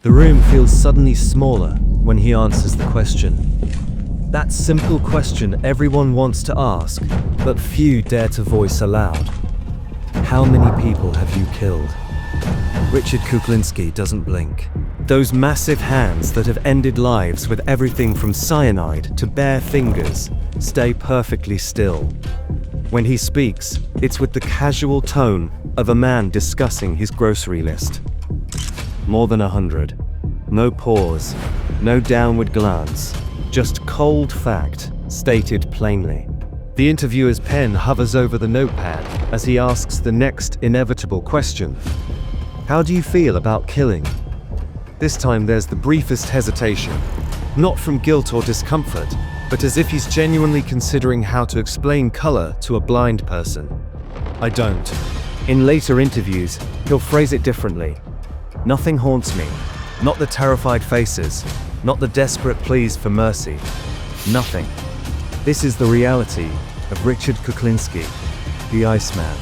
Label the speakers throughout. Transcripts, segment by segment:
Speaker 1: The room feels suddenly smaller when he answers the question. That simple question everyone wants to ask, but few dare to voice aloud. How many people have you killed? Richard Kuklinski doesn't blink. Those massive hands that have ended lives with everything from cyanide to bare fingers stay perfectly still. When he speaks, it's with the casual tone of a man discussing his grocery list. More than 100. No pause, no downward glance, just cold fact, stated plainly. The interviewer's pen hovers over the notepad as he asks the next inevitable question. How do you feel about killing? This time there's the briefest hesitation, not from guilt or discomfort, but as if he's genuinely considering how to explain color to a blind person. I don't. In later interviews, he'll phrase it differently. Nothing haunts me. Not the terrified faces. Not the desperate pleas for mercy. Nothing. This is the reality of Richard Kuklinski, the Iceman.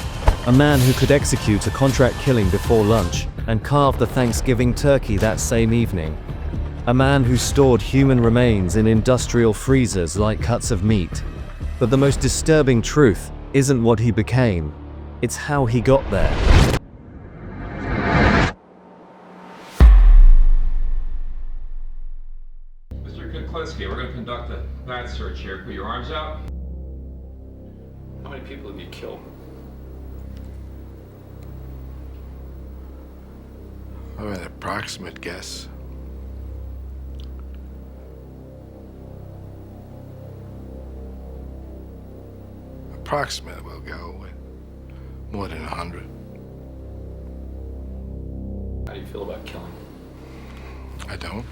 Speaker 1: A man who could execute a contract killing before lunch and carve the Thanksgiving turkey that same evening. A man who stored human remains in industrial freezers like cuts of meat. But the most disturbing truth isn't what he became. It's how he got there.
Speaker 2: Mr. Kuklinski, we're going to conduct a bat search here. Put your arms out.
Speaker 3: How many people have you killed?
Speaker 4: Oh, an approximate guess. Approximate, we'll go with more than 100.
Speaker 3: How do you feel about killing?
Speaker 4: I don't.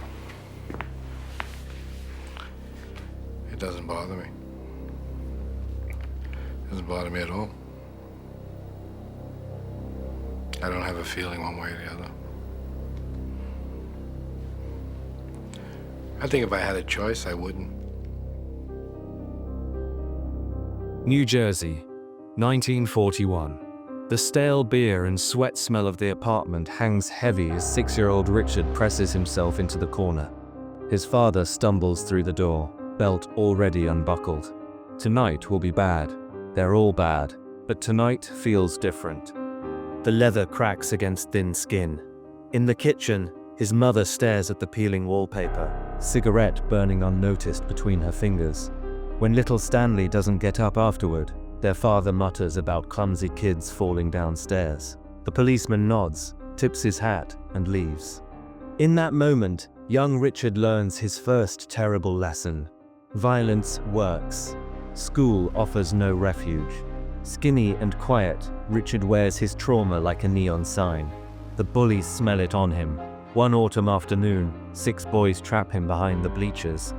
Speaker 4: It doesn't bother me. It doesn't bother me at all. I don't have a feeling one way or the other. I think if I had a choice, I wouldn't.
Speaker 1: New Jersey, 1941. The stale beer and sweat smell of the apartment hangs heavy as 6-year-old Richard presses himself into the corner. His father stumbles through the door, belt already unbuckled. Tonight will be bad. They're all bad, but tonight feels different. The leather cracks against thin skin. In the kitchen, his mother stares at the peeling wallpaper, cigarette burning unnoticed between her fingers. When little Stanley doesn't get up afterward, their father mutters about clumsy kids falling downstairs. The policeman nods, tips his hat, and leaves. In that moment, young Richard learns his first terrible lesson. Violence works. School offers no refuge. Skinny and quiet, Richard wears his trauma like a neon sign. The bullies smell it on him. One autumn afternoon, 6 boys trap him behind the bleachers.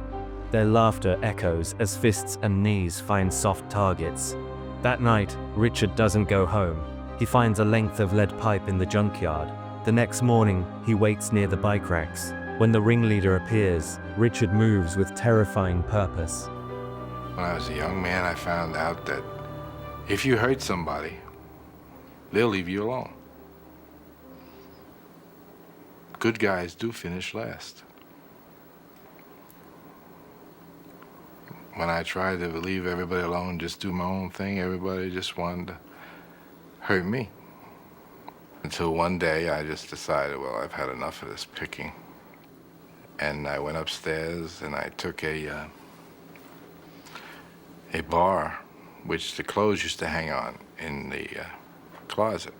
Speaker 1: Their laughter echoes as fists and knees find soft targets. That night, Richard doesn't go home. He finds a length of lead pipe in the junkyard. The next morning, he waits near the bike racks. When the ringleader appears, Richard moves with terrifying purpose.
Speaker 4: When I was a young man, I found out that if you hurt somebody, they'll leave you alone. Good guys do finish last. When I tried to leave everybody alone, just do my own thing, everybody just wanted to hurt me. Until one day I just decided, well, I've had enough of this picking. And I went upstairs and I took a bar, which the clothes used to hang on in the closet.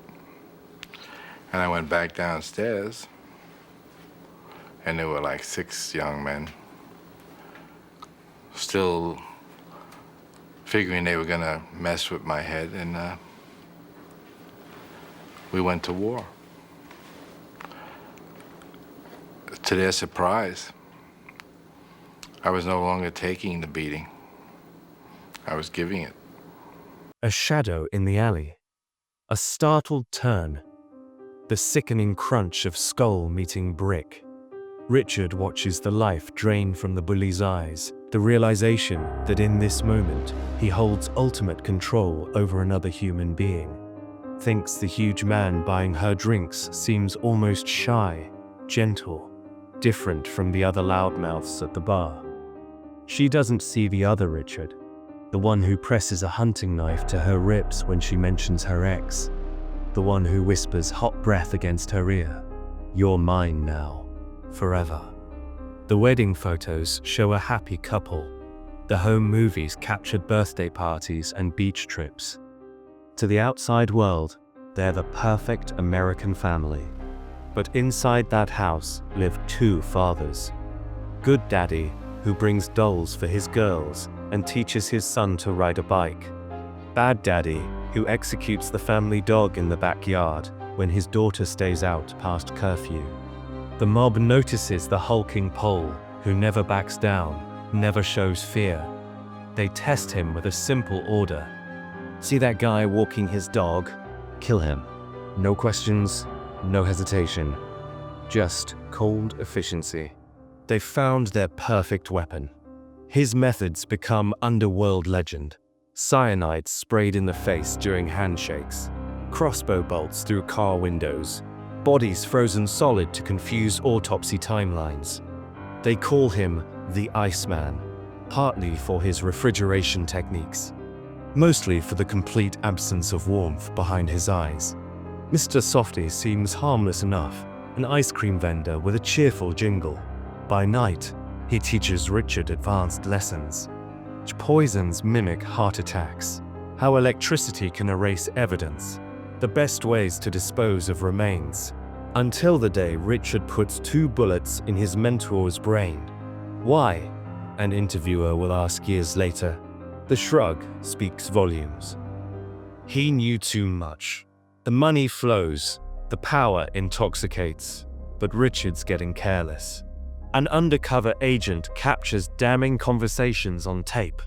Speaker 4: And I went back downstairs and there were like 6 young men still figuring they were gonna mess with my head, and we went to war. To their surprise, I was no longer taking the beating. I was giving it.
Speaker 1: A shadow in the alley. A startled turn. The sickening crunch of skull meeting brick. Richard watches the life drain from the bully's eyes, the realization that in this moment, he holds ultimate control over another human being. Thinks the huge man buying her drinks seems almost shy, gentle. different from the other loudmouths at the bar. She doesn't see the other Richard, the one who presses a hunting knife to her ribs when she mentions her ex, the one who whispers hot breath against her ear. You're mine now, forever. The wedding photos show a happy couple. The home movies captured birthday parties and beach trips. To the outside world, they're the perfect American family. But inside that house live two fathers. Good daddy, who brings dolls for his girls and teaches his son to ride a bike. Bad daddy, who executes the family dog in the backyard when his daughter stays out past curfew. The mob notices the hulking Pole, who never backs down, never shows fear. They test him with a simple order. See that guy walking his dog? Kill him. No questions, no hesitation. Just cold efficiency. They found their perfect weapon. His methods become underworld legend. Cyanide sprayed in the face during handshakes. Crossbow bolts through car windows. Bodies frozen solid to confuse autopsy timelines. They call him the Iceman, partly for his refrigeration techniques, mostly for the complete absence of warmth behind his eyes. Mr. Softy seems harmless enough, an ice cream vendor with a cheerful jingle. By night, he teaches Richard advanced lessons. Poisons mimic heart attacks, how electricity can erase evidence, the best ways to dispose of remains. Until the day Richard puts 2 bullets in his mentor's brain. Why? An interviewer will ask years later. The shrug speaks volumes. He knew too much. The money flows, the power intoxicates, but Richard's getting careless. An undercover agent captures damning conversations on tape.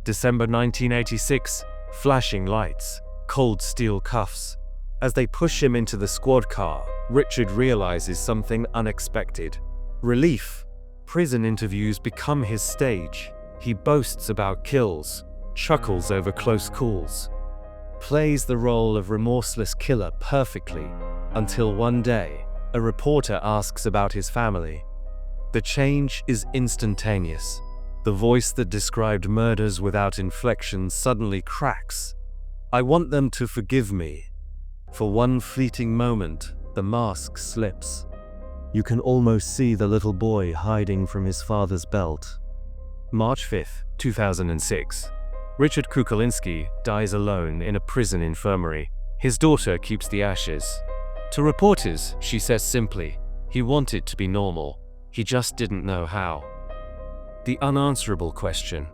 Speaker 1: December 1986, flashing lights, cold steel cuffs. As they push him into the squad car, Richard realizes something unexpected. Relief. Prison interviews become his stage. He boasts about kills, chuckles over close calls, plays the role of remorseless killer perfectly, until one day, a reporter asks about his family. The change is instantaneous. The voice that described murders without inflection suddenly cracks. I want them to forgive me. For one fleeting moment, the mask slips. You can almost see the little boy hiding from his father's belt. March 5, 2006. Richard Kukulinski dies alone in a prison infirmary. His daughter keeps the ashes. To reporters, she says simply, he wanted to be normal. He just didn't know how. The unanswerable question.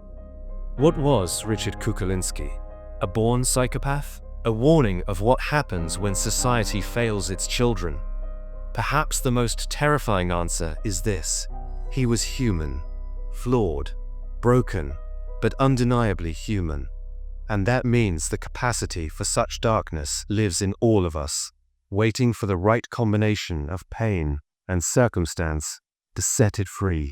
Speaker 1: What was Richard Kukulinski? A born psychopath? A warning of what happens when society fails its children? Perhaps the most terrifying answer is this. He was human, flawed, broken, but undeniably human. And that means the capacity for such darkness lives in all of us, waiting for the right combination of pain and circumstance to set it free.